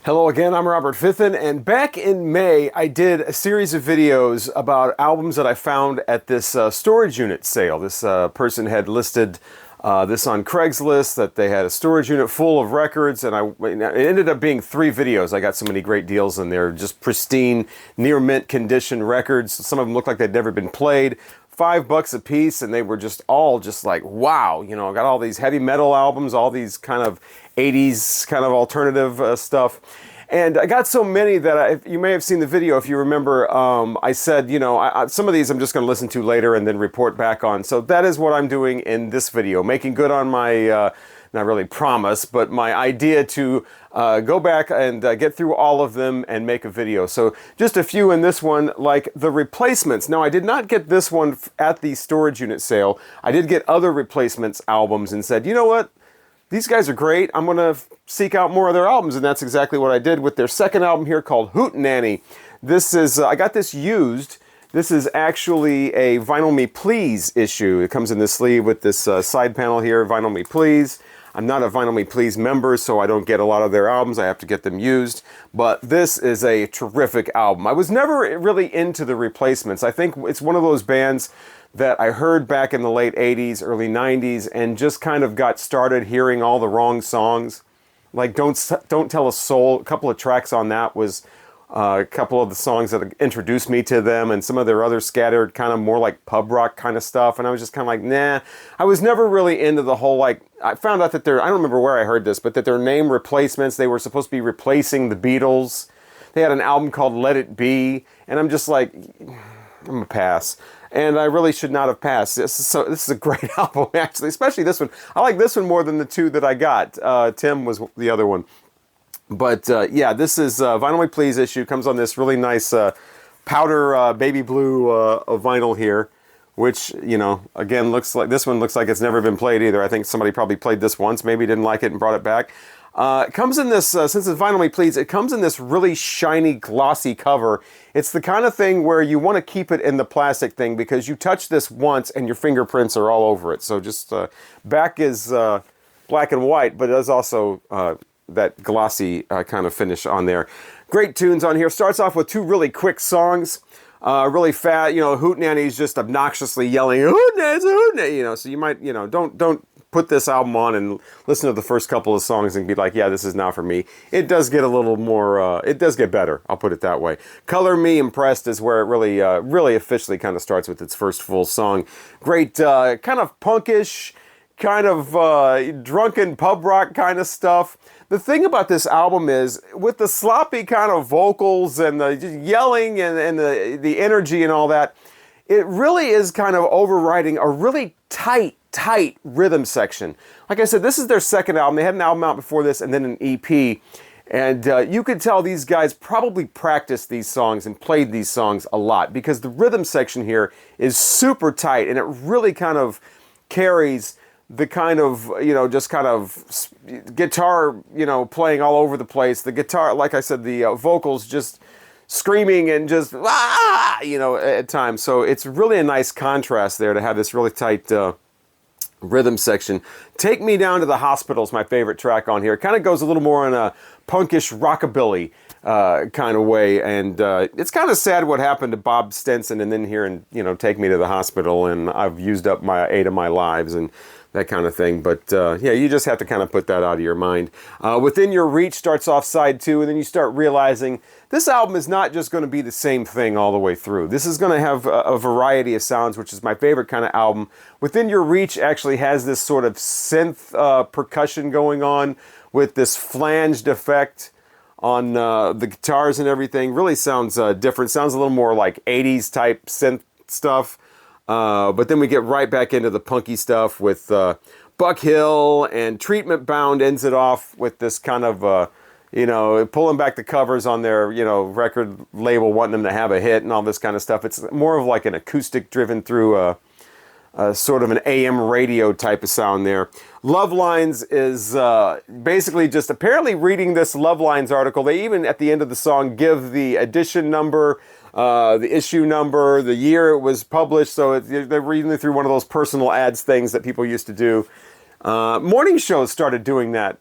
Hello again, I'm Robert Fithen, and back in May I did a series of videos about albums that I found at this storage unit sale. This person had listed this on Craigslist, that they had a storage unit full of records, and it ended up being 3 videos. I got so many great deals in there, just pristine, near mint condition records. Some of them looked like they'd never been played. $5 a piece, and they were just all just like, wow, you know, I got all these heavy metal albums, all these kind of 80s kind of alternative stuff. And I got so many that you may have seen the video if you remember. I said, you know, some of these I'm just going to listen to later and then report back on. So that is what I'm doing in this video, making good on my, not really promise, but my idea to go back and get through all of them and make a video. So just a few in this one, like the replacements. Now, I did not get this one at the storage unit sale. I did get other replacements albums and said, you know what? These guys are great. I'm going to seek out more of their albums, and that's exactly what I did with their second album here called Hootenanny. This is, I got this used. This is actually a Vinyl Me Please issue. It comes in this sleeve with this side panel here, Vinyl Me Please. I'm not a Vinyl Me Please member, so I don't get a lot of their albums. I have to get them used. But this is a terrific album. I was never really into the replacements. I think it's one of those bands that I heard back in the late 80s, early 90s, and just kind of got started hearing all the wrong songs. Like Don't Tell a Soul, a couple of tracks on that was a couple of the songs that introduced me to them, and some of their other scattered kind of more like pub rock kind of stuff, and I was just kind of like, nah. I was never really into the whole, like, I found out that I don't remember where I heard this, but that their name replacements, they were supposed to be replacing the Beatles. They had an album called Let It Be, and I'm just like, I'm gonna pass. And I really should not have passed. This is a great album, actually, especially this one. I like this one more than the 2 that I got. Tim was the other one. But yeah, this is Vinyl Me Please issue. Comes on this really nice powder baby blue vinyl here, which, you know, again, this one looks like it's never been played either. I think somebody probably played this once, maybe didn't like it and brought it back. It comes in this, since it's Vinyl Me Please, it comes in this really shiny, glossy cover. It's the kind of thing where you want to keep it in the plastic thing because you touch this once and your fingerprints are all over it. So just, back is black and white, but it is also that glossy kind of finish on there. Great tunes on here. Starts off with 2 really quick songs. Really fat, you know, Hootenanny's just obnoxiously yelling, Hootenanny, Hootenanny, you know, so you might, you know, don't put this album on and listen to the first couple of songs and be like, yeah, this is not for me. It does get a little more, it does get better, I'll put it that way. Color Me Impressed is where it really, really officially kind of starts with its first full song. Great, kind of punkish, kind of drunken pub rock kind of stuff. The thing about this album is, with the sloppy kind of vocals and the just yelling and the energy and all that, it really is kind of overriding a really tight rhythm section. Like I said, this is their second album. They had an album out before this and then an EP. And you could tell these guys probably practiced these songs and played these songs a lot because the rhythm section here is super tight and it really kind of carries the kind of, you know, just kind of guitar, you know, playing all over the place. The guitar, like I said, the vocals just screaming and just, you know, at times. So it's really a nice contrast there to have this really tight rhythm section. Take Me Down to the Hospital is my favorite track on here. It kind of goes a little more in a punkish rockabilly kind of way, and it's kind of sad what happened to Bob Stenson, and then here and, you know, Take Me to the Hospital, and I've used up my 8 of my lives and that kind of thing. But yeah, you just have to kind of put that out of your mind. Within Your Reach starts off side 2, and then you start realizing this album is not just going to be the same thing all the way through. This is going to have a variety of sounds, which is my favorite kind of album. Within Your Reach actually has this sort of synth percussion going on with this flanged effect on the guitars and everything. Really sounds different. Sounds a little more like 80s type synth stuff. But then we get right back into the punky stuff with Buck Hill, and Treatment Bound ends it off with this kind of, you know, pulling back the covers on their, you know, record label, wanting them to have a hit and all this kind of stuff. It's more of like an acoustic driven through sort of an AM radio type of sound there. Love Lines is basically just apparently reading this Love Lines article. They even at the end of the song give the edition number, the issue number, the year it was published. So they're reading through one of those personal ads things that people used to do. Morning shows started doing that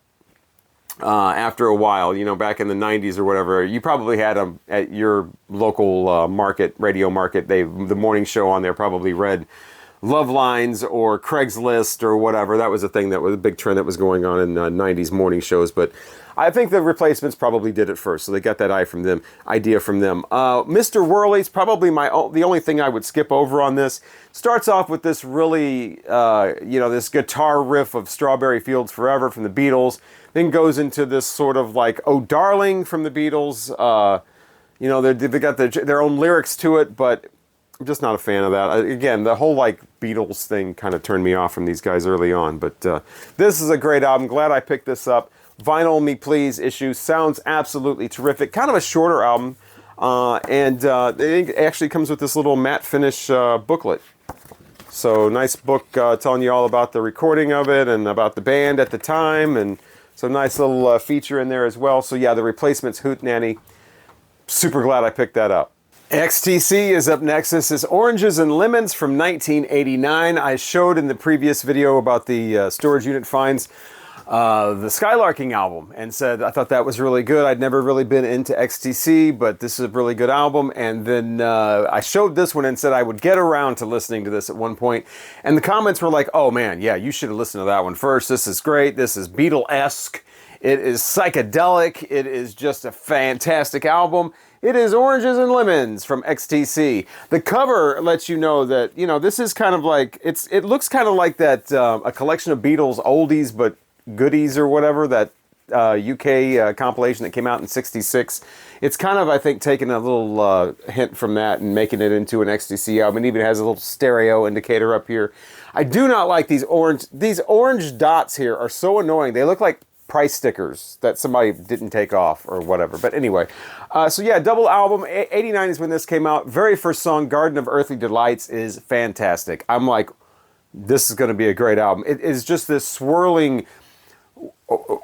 after a while, you know, back in the 90s or whatever. You probably had them at your local market, radio market. The morning show on there probably read Love Lines or Craigslist or whatever. That was a thing that was a big trend that was going on in 90s morning shows. But I think the Replacements probably did it first, so they got that idea from them. Mr. Worley's probably the only thing I would skip over on this. Starts off with this really, you know, this guitar riff of Strawberry Fields Forever from the Beatles. Then goes into this sort of like Oh Darling from the Beatles. You know, they got their own lyrics to it, but I'm just not a fan of that. Again, the whole like Beatles thing kind of turned me off from these guys early on. But this is a great album. Glad I picked this up. Vinyl Me Please issue sounds absolutely terrific. Kind of a shorter album, and it actually comes with this little matte finish booklet. So nice book telling you all about the recording of it and about the band at the time, and so nice little feature in there as well. So yeah, the Replacements Hootenanny. Super glad I picked that up. XTC is up next. This is Oranges and Lemons from 1989. I showed in the previous video about the storage unit finds the Skylarking album and said I thought that was really good. I'd never really been into XTC, but this is a really good album. And then I showed this one and said I would get around to listening to this at one point. And the comments were like, oh man, yeah, you should have listened to that one first. This is great. This is Beatle-esque. It is psychedelic. It is just a fantastic album. It is Oranges and Lemons from XTC. The cover lets you know that, you know, this is kind of like, it looks kind of like that, a collection of Beatles oldies but goodies or whatever, that UK compilation that came out in '66. It's kind of, I think, taking a little hint from that and making it into an XTC album. It even has a little stereo indicator up here. I do not like these orange dots here are so annoying. They look like price stickers that somebody didn't take off or whatever. But anyway, so yeah, double album. 89 is when this came out. Very first song, Garden of Earthly Delights, is fantastic. I'm like, this is going to be a great album. It is just this swirling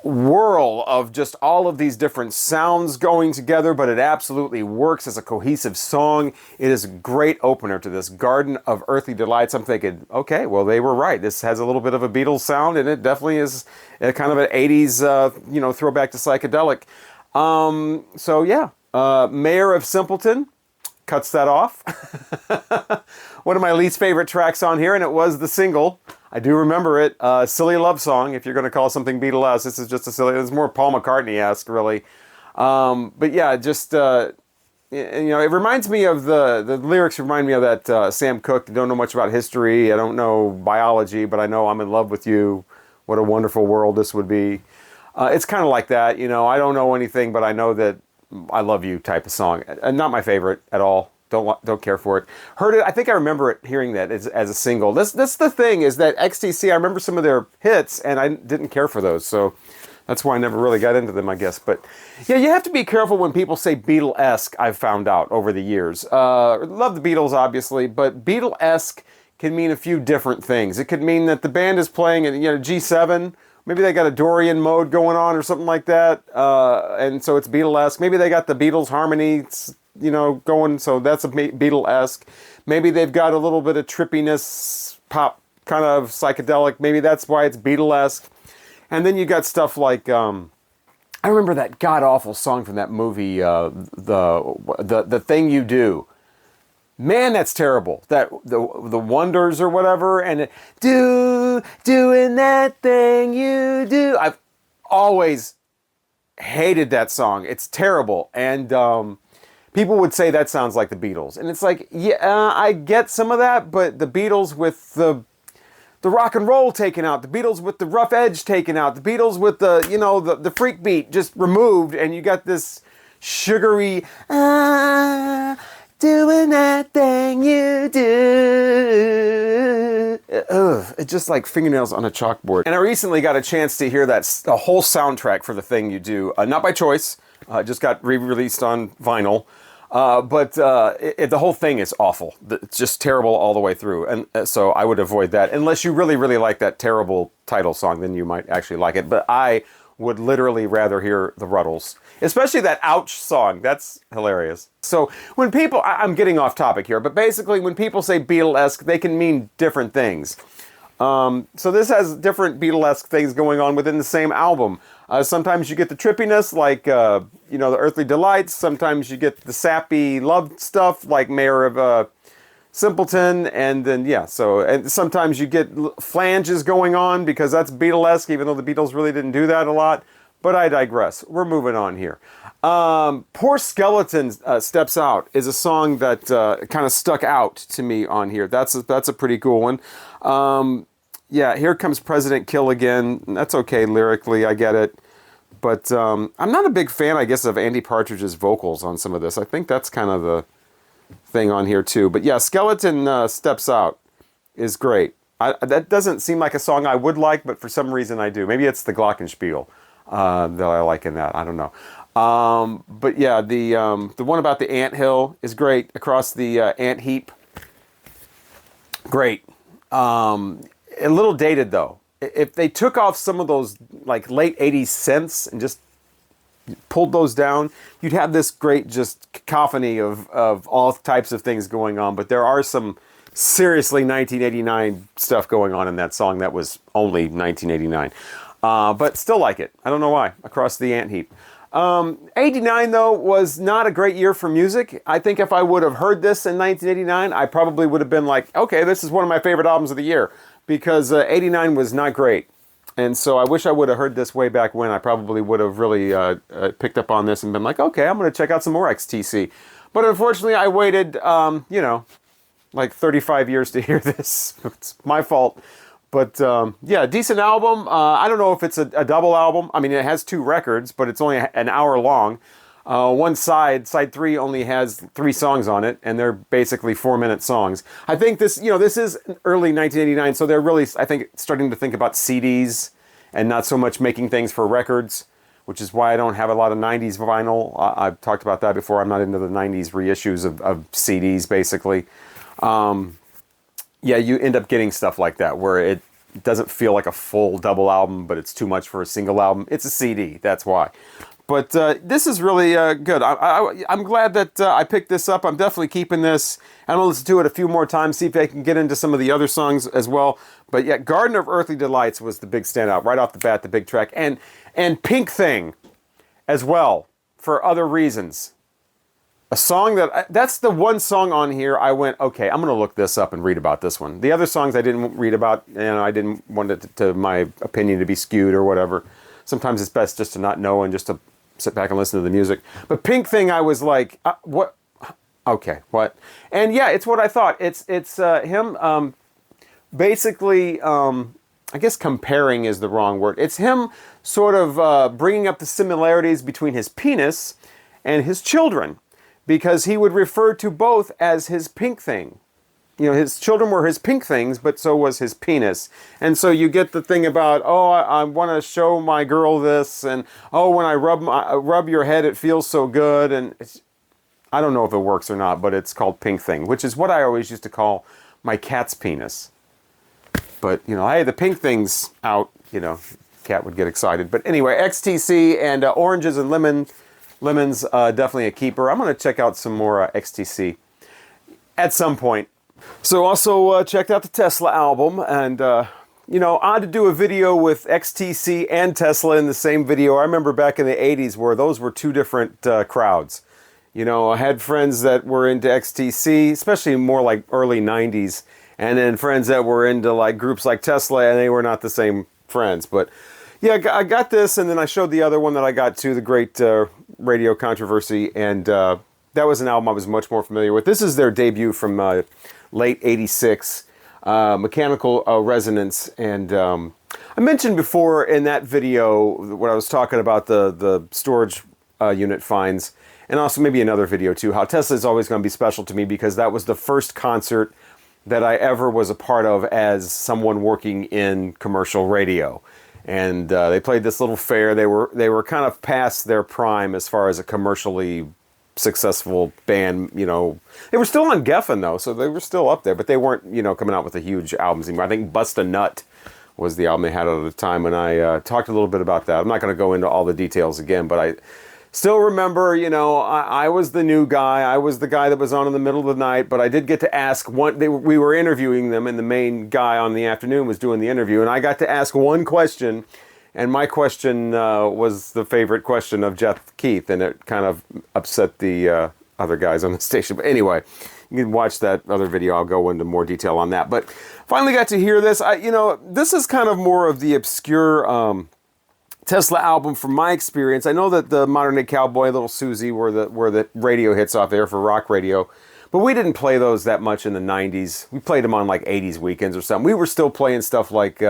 whirl of just all of these different sounds going together, but it absolutely works as a cohesive song. It is a great opener to this Garden of Earthly Delights. I'm thinking, okay, well, they were right. This has a little bit of a Beatles sound, and it definitely is kind of an 80s, you know, throwback to psychedelic. So yeah, Mayor of Simpleton cuts that off. One of my least favorite tracks on here, and it was the single. I do remember it. Silly Love Song, if you're going to call something Beatles. This is just a silly, it's more Paul McCartney-esque, really. But yeah, just, you know, it reminds me of the lyrics remind me of that Sam Cooke. I don't know much about history. I don't know biology, but I know I'm in love with you. What a wonderful world this would be. It's kind of like that, you know. I don't know anything, but I know that I love you type of song. Not my favorite at all. Don't care for it. Heard it. I think I remember it, hearing that as a single. That's the thing, is that XTC, I remember some of their hits, and I didn't care for those. So that's why I never really got into them, I guess. But yeah, you have to be careful when people say Beatle-esque, I've found out over the years. Love the Beatles, obviously, but Beatle-esque can mean a few different things. It could mean that the band is playing at, you know, G7. Maybe they got a Dorian mode going on or something like that. And so it's Beatle-esque. Maybe they got the Beatles harmonies, you know, going, so that's a Beatle-esque. Maybe they've got a little bit of trippiness, pop, kind of psychedelic. Maybe that's why it's Beatle-esque. And then you got stuff like, I remember that god-awful song from that movie, the Thing You Do. Man, that's terrible. That the Wonders or whatever, and doing that thing you do. I've always hated that song. It's terrible, and people would say that sounds like the Beatles, and it's like, yeah, I get some of that, but the Beatles with the rock and roll taken out, the Beatles with the rough edge taken out, the Beatles with the, you know, the freak beat just removed, and you got this sugary, doing that thing you do. It's just like fingernails on a chalkboard. And I recently got a chance to hear the whole soundtrack for The Thing You Do. Not by choice. Just got re-released on vinyl. But the whole thing is awful. It's just terrible all the way through. And so I would avoid that. Unless you really, really like that terrible title song, then you might actually like it. But I would literally rather hear the Ruddles. Especially that Ouch song. That's hilarious. So when people, I'm getting off topic here, but basically when people say Beatle-esque, they can mean different things. So this has different Beatle-esque things going on within the same album. Sometimes you get the trippiness, like, you know, the Earthly Delights. Sometimes you get the sappy love stuff, like Mayor of Simpleton. And then, yeah, so, and sometimes you get flanges going on because that's Beatlesque, even though the Beatles really didn't do that a lot. But I digress. We're moving on here. Poor Skeleton Steps Out is a song that kind of stuck out to me on here. That's a pretty cool one. Yeah, Here Comes President Kill Again. That's okay lyrically, I get it. But I'm not a big fan, I guess, of Andy Partridge's vocals on some of this. I think that's kind of the thing on here too. But yeah, Skeleton Steps Out is great. That doesn't seem like a song I would like, but for some reason I do. Maybe it's the Glockenspiel that I like in that. I don't know. But yeah, the one about the anthill is great. Across the ant heap, great. A little dated though. If they took off some of those like late '80s synths and just pulled those down, you'd have this great just cacophony of all types of things going on. But there are some seriously 1989 stuff going on in that song that was only 1989. But still like it. I don't know why. Across the ant heap. 89 though was not a great year for music. I think if I would have heard this in 1989, I probably would have been like, okay, this is one of my favorite albums of the year, because 89 was not great. And so I wish I would have heard this way back when. I probably would have really picked up on this and been like, okay, I'm going to check out some more XTC. But unfortunately, I waited, you know, like 35 years to hear this. It's my fault. But yeah, decent album. I don't know if it's a double album. I mean, it has 2 records, but it's only an hour long. One side 3, only has 3 songs on it, and they're basically 4-minute songs. I think this, you know, this is early 1989, so they're really, I think, starting to think about CDs and not so much making things for records, which is why I don't have a lot of 90s vinyl. I've talked about that before. I'm not into the 90s reissues of CDs, basically. Yeah, you end up getting stuff like that where it doesn't feel like a full double album, but it's too much for a single album. It's a CD, that's why. But this is really good. I'm glad that I picked this up. I'm definitely keeping this. I'm going to listen to it a few more times, see if I can get into some of the other songs as well. But yeah, Garden of Earthly Delights was the big standout. Right off the bat, the big track. And Pink Thing as well, for other reasons. A song that's the one song on here I went, okay, I'm going to look this up and read about this one. The other songs I didn't read about, you know, I didn't want it to my opinion to be skewed or whatever. Sometimes it's best just to not know and just to sit back and listen to the music. But Pink Thing, I was like, what? Okay, what? And yeah, it's what I thought. It's him basically, I guess comparing is the wrong word. It's him sort of bringing up the similarities between his penis and his children, because he would refer to both as his pink thing. You know, his children were his pink things, but so was his penis. And so you get the thing about, oh, I want to show my girl this, and oh, when I rub your head, it feels so good. And I don't know if it works or not, but it's called pink thing, which is what I always used to call my cat's penis. But, you know, hey, the pink thing's out, you know, cat would get excited. But anyway, XTC and Oranges and Lemons, definitely a keeper. I'm going to check out some more XTC at some point. So also checked out the Tesla album, and you know, odd to do a video with XTC and Tesla in the same video. I remember back in the 80s where those were 2 different crowds. You know, I had friends that were into XTC, especially more like early 90s, and then friends that were into like groups like Tesla, and they were not the same friends. But yeah, I got this, and then I showed the other one that I got too, the Great Radio Controversy, and that was an album I was much more familiar with. This is their debut from late 86, Mechanical Resonance. And I mentioned before in that video when I was talking about the storage unit finds, and also maybe another video too, how Tesla is always going to be special to me because that was the first concert that I ever was a part of as someone working in commercial radio. And they played this little fair. They were kind of past their prime as far as a commercially successful band. You know, they were still on Geffen though, so they were still up there, but they weren't, you know, coming out with the huge albums anymore. I think Bust a Nut was the album they had at the time, and I talked a little bit about that. I'm not going to go into all the details again, but I still remember, you know, I was the new guy. I was the guy that was on in the middle of the night, but I did get to ask one. We were interviewing them, and the main guy on the afternoon was doing the interview, and I got to ask one question, And my question was the favorite question of Jeff Keith, and it kind of upset the other guys on the station. But anyway, you can watch that other video. I'll go into more detail on that. But finally got to hear this. This is kind of more of the obscure Tesla album from my experience. I know that the Modern Day Cowboy, Little Susie were the radio hits off there for rock radio. But we didn't play those that much in the 90s. We played them on like 80s weekends or something. We were still playing stuff like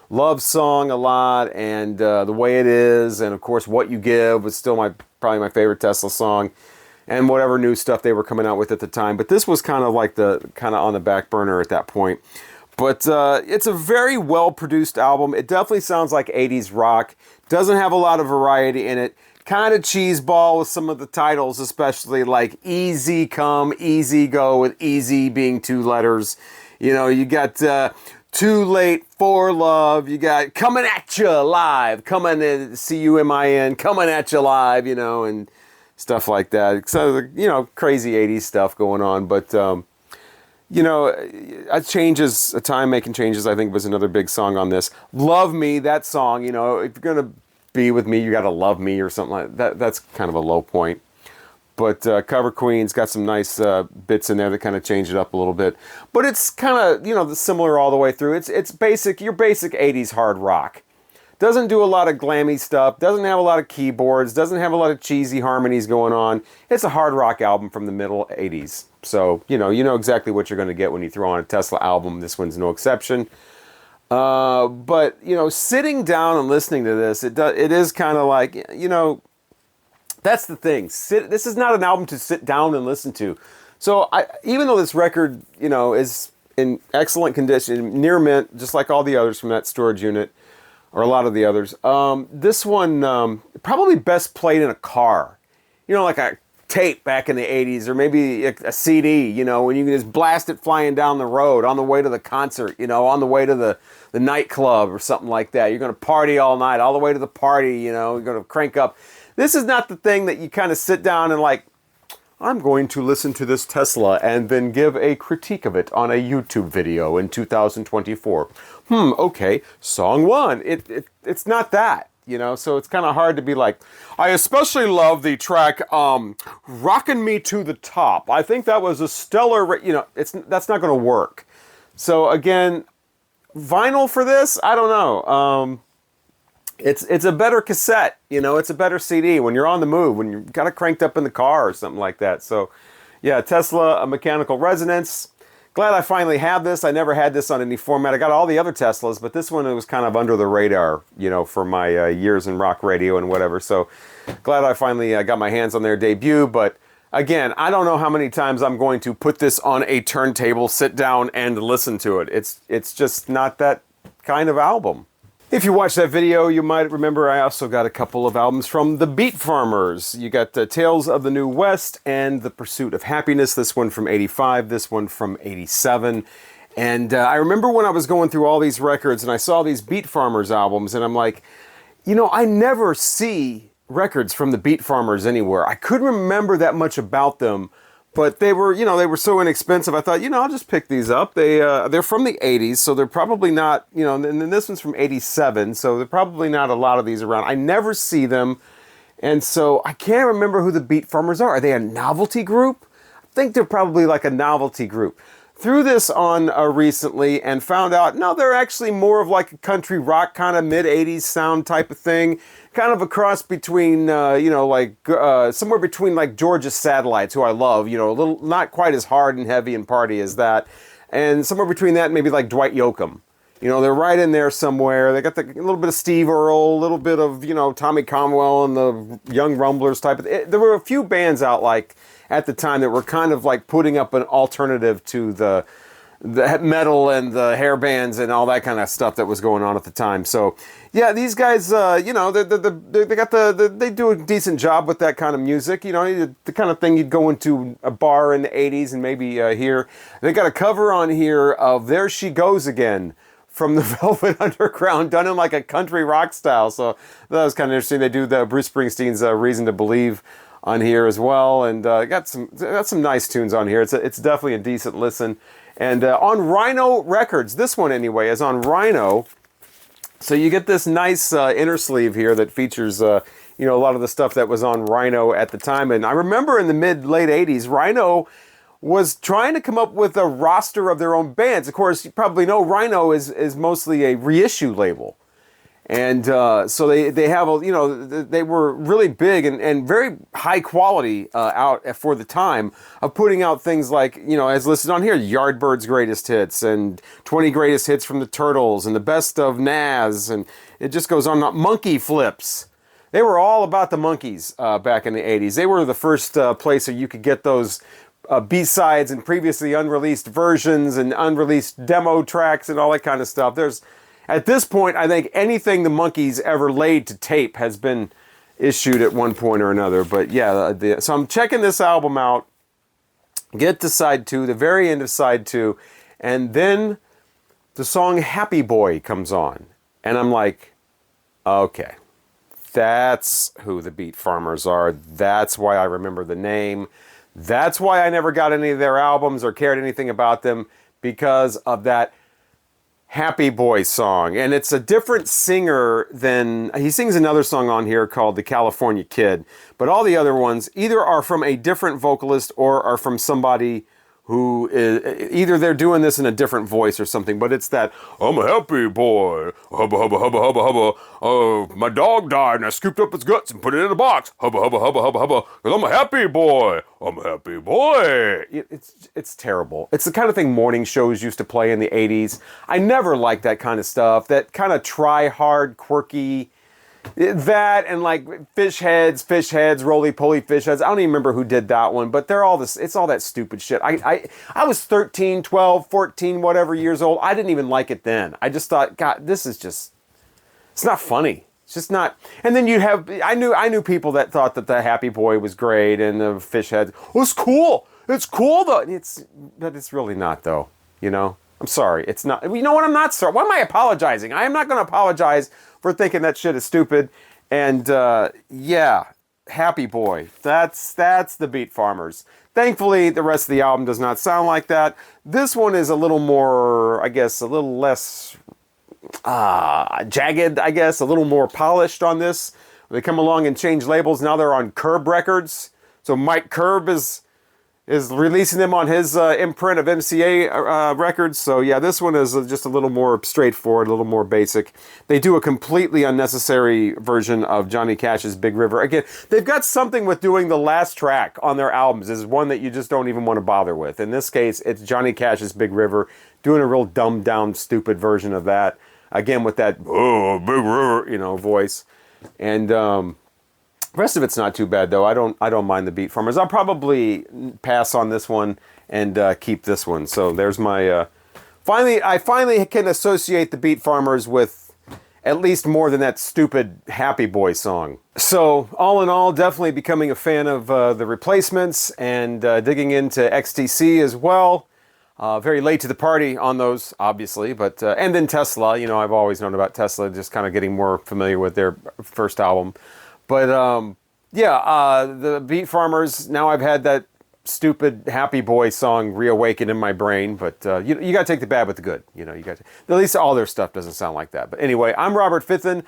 Love Song a lot, and The Way It Is, and of course What You Give was still probably my favorite Tesla song, and whatever new stuff they were coming out with at the time. But this was kind of like on the back burner at that point. But it's a very well-produced album. It definitely sounds like 80s rock. Doesn't have a lot of variety in it. Kind of cheeseball with some of the titles, especially like Easy Come, Easy Go, with easy being 2 letters. You got Too Late for Love. You got Coming At You Live, coming in CUMIN, coming at you live, and stuff like that. So, crazy 80s stuff going on. But, changes, A Time Making Changes, I think was another big song on this. Love Me, that song, if you're going to be with me, you got to love me or something like that. That's kind of a low point. But Cover Queen's got some nice bits in there that kind of change it up a little bit. But it's kind of, similar all the way through. It's basic, your basic 80s hard rock. Doesn't do a lot of glammy stuff. Doesn't have a lot of keyboards. Doesn't have a lot of cheesy harmonies going on. It's a hard rock album from the middle 80s. So, you know exactly what you're going to get when you throw on a Tesla album. This one's no exception. But, sitting down and listening to this, it is kind of like, that's the thing. This is not an album to sit down and listen to. So even though this record, is in excellent condition, near mint, just like all the others from that storage unit, or a lot of the others, this one probably best played in a car. Like a tape back in the 80s, or maybe a CD, when you can just blast it flying down the road on the way to the concert, on the way to the nightclub or something like that. You're going to party all night, all the way to the party, you're going to crank up. This is not the thing that you kind of sit down and like, I'm going to listen to this Tesla and then give a critique of it on a YouTube video in 2024. Okay, song 1. It's not that, so it's kind of hard to be like, I especially love the track Rockin' Me to the Top. I think that was a stellar, that's not going to work. So again, vinyl for this, I don't know. It's a better cassette, it's a better CD when you're on the move, when you've got it cranked up in the car or something like that. So yeah, Tesla, a Mechanical Resonance. Glad I finally have this. I never had this on any format. I got all the other Teslas, but this one it was kind of under the radar, for my years in rock radio and whatever. So glad I finally got my hands on their debut. But again, I don't know how many times I'm going to put this on a turntable, sit down and listen to it. It's just not that kind of album. If you watched that video, you might remember I also got a couple of albums from the Beat Farmers. You got Tales of the New West and The Pursuit of Happiness. This one from 85, this one from 87. And I remember when I was going through all these records and I saw these Beat Farmers albums, and I'm like, I never see records from the Beat Farmers anywhere. I couldn't remember that much about them. But they were, they were so inexpensive. I thought, I'll just pick these up. They're from the 80s, so they're probably not, and then this one's from 87, so they're probably not a lot of these around. I never see them, and so I can't remember who the Beat Farmers are. Are they a novelty group? I think they're probably like a novelty group. Threw this on recently and found out, no, they're actually more of like a country rock kind of mid-80s sound type of thing. Kind of a cross between, somewhere between like Georgia Satellites, who I love, a little, not quite as hard and heavy and party as that. And somewhere between that and maybe like Dwight Yoakam. They're right in there somewhere. They got a little bit of Steve Earle, a little bit of, Tommy Conwell and the Young Rumblers type of there were a few bands out like at the time that were kind of like putting up an alternative to the metal and the hair bands and all that kind of stuff that was going on at the time. So yeah, these guys, they do a decent job with that kind of music. The kind of thing you'd go into a bar in the 80s and maybe hear. They got a cover on here of There She Goes Again from the Velvet Underground, done in like a country rock style. So that was kind of interesting. They do the Bruce Springsteen's Reason to Believe on here as well, and got some nice tunes on here. It's definitely a decent listen. And on Rhino Records, this one anyway is on Rhino. So you get this nice inner sleeve here that features, a lot of the stuff that was on Rhino at the time. And I remember in the late 80s, Rhino was trying to come up with a roster of their own bands. Of course, you probably know Rhino is mostly a reissue label. And so they have, they were really big and very high quality out for the time of putting out things like, as listed on here, Yardbird's Greatest Hits and 20 Greatest Hits from the Turtles and the Best of Naz, and it just goes on. Monkey Flips. They were all about the monkeys back in the 80s. They were the first place where you could get those B-sides and previously unreleased versions and unreleased demo tracks and all that kind of stuff. At this point, I think anything the Monkees ever laid to tape has been issued at one point or another. But yeah, so I'm checking this album out, get to side 2, the very end of side 2, and then the song Happy Boy comes on. And I'm like, okay, that's who the Beat Farmers are. That's why I remember the name. That's why I never got any of their albums or cared anything about them, because of that Happy Boy song. And it's a different singer than, he sings another song on here called The California Kid, but all the other ones either are from a different vocalist or are from somebody who is, either they're doing this in a different voice or something, but it's that, I'm a happy boy, hubba hubba hubba hubba hubba, my dog died and I scooped up its guts and put it in a box, hubba hubba hubba hubba hubba, because I'm a happy boy, I'm a happy boy. It's terrible. It's the kind of thing morning shows used to play in the 80s. I never liked that kind of stuff, that kind of try-hard, quirky, that and like fish heads, roly-poly fish heads. I don't even remember who did that one, but they're all this, it's all that stupid shit. I was 13, 12, 14, whatever years old. I didn't even like it then. I just thought, God, this is just, it's not funny. It's just not. And then you have, I knew people that thought that the Happy Boy was great and the fish heads, oh, it's cool. It's cool though. But it's really not though, I'm sorry. It's not. You know what? I'm not sorry. Why am I apologizing? I am not going to apologize for thinking that shit is stupid. And yeah, Happy Boy. That's the Beat Farmers. Thankfully, the rest of the album does not sound like that. This one is a little more, I guess, a little less jagged, I guess, a little more polished on this. They come along and change labels. Now they're on Curb Records. So Mike Curb is releasing them on his imprint of MCA records. So yeah, this one is just a little more straightforward, a little more basic. They do a completely unnecessary version of Johnny Cash's Big River. Again, they've got something with doing the last track on their albums is one that you just don't even want to bother with. In this case, it's Johnny Cash's Big River, doing a real dumbed down, stupid version of that. Again, with that, oh, Big River, voice. And the rest of it's not too bad though. I don't mind the Beat Farmers. I'll probably pass on this one and keep this one. So there's my I finally can associate the Beat Farmers with at least more than that stupid Happy Boy song. So all in all, definitely becoming a fan of the Replacements and digging into XTC as well. Very late to the party on those, obviously, but and then Tesla. I've always known about Tesla, just kind of getting more familiar with their first album. But the Beat Farmers, now I've had that stupid Happy Boy song reawaken in my brain, but you got to take the bad with the good. You got to, at least all their stuff doesn't sound like that. But anyway, I'm Robert Fithen,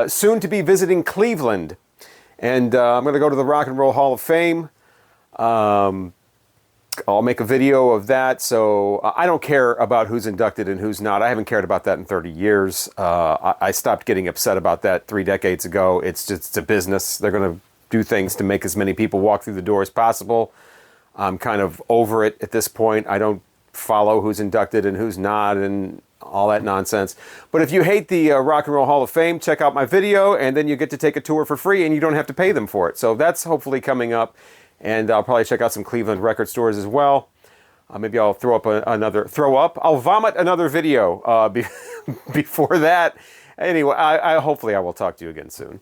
soon to be visiting Cleveland, and I'm going to go to the Rock and Roll Hall of Fame. I'll make a video of that, so I don't care about who's inducted and who's not. I haven't cared about that in 30 years. I stopped getting upset about that 3 decades ago. It's a business. They're going to do things to make as many people walk through the door as possible. I'm kind of over it at this point. I don't follow who's inducted and who's not and all that nonsense. But if you hate the Rock and Roll Hall of Fame, check out my video, and then you get to take a tour for free, and you don't have to pay them for it. So that's hopefully coming up. And I'll probably check out some Cleveland record stores as well. Maybe I'll I'll vomit another video before that. Anyway, hopefully I will talk to you again soon.